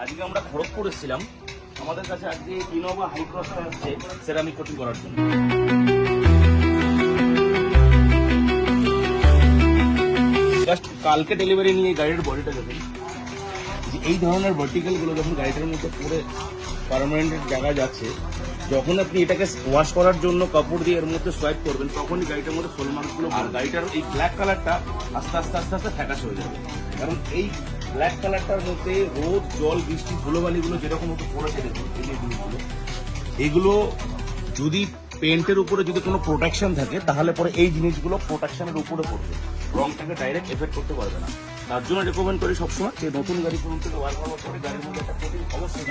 আজকে আমরা খড়গপুর এসেছিলাম, আমাদের কাছে আজকে ইনোভা হাইক্রসটা আসছে সেরামিক কোটিং করার জন্য। জাস্ট কালকে ডেলিভারি নিয়ে গাড়ির বডিটা দেখুন, যে এই ধরনের ভার্টিক্যালগুলো যখন গাড়িটার মধ্যে পুরো পার্মানেন্ট জায়গা যাচ্ছে, যখন আপনি এটাকে ওয়াশ করার জন্য কাপড় দিয়ে এর মধ্যে সোয়াইপ করবেন, তখনই গাড়িটার মধ্যে সোল মার্কগুলো, আর গাড়িটার এই ব্ল্যাক কালারটা আস্তে আস্তে আস্তে আস্তে ফ্যাকাশ হয়ে যাবে। কারণ এই ব্ল্যাক কালারটার মধ্যে রোদ, জল, বৃষ্টি, ধুলোবালিগুলো যেরকম মতো পড়েছে দেখুন, এই যে জিনিসগুলো, এগুলো যদি পেন্টের উপরে যদি কোনো প্রোটেকশন থাকে, তাহলে পরে এই জিনিসগুলো প্রোটেকশনের উপরে পড়বে, রংটাকে ডাইরেক্ট এফেক্ট করতে পারবে না। তার জন্য রেকমেন্ড করি সবসময় যে নতুন গাড়ি কিনতে ওয়ার করার পরে গাড়ির মধ্যে একটা কোটিং অবশ্যই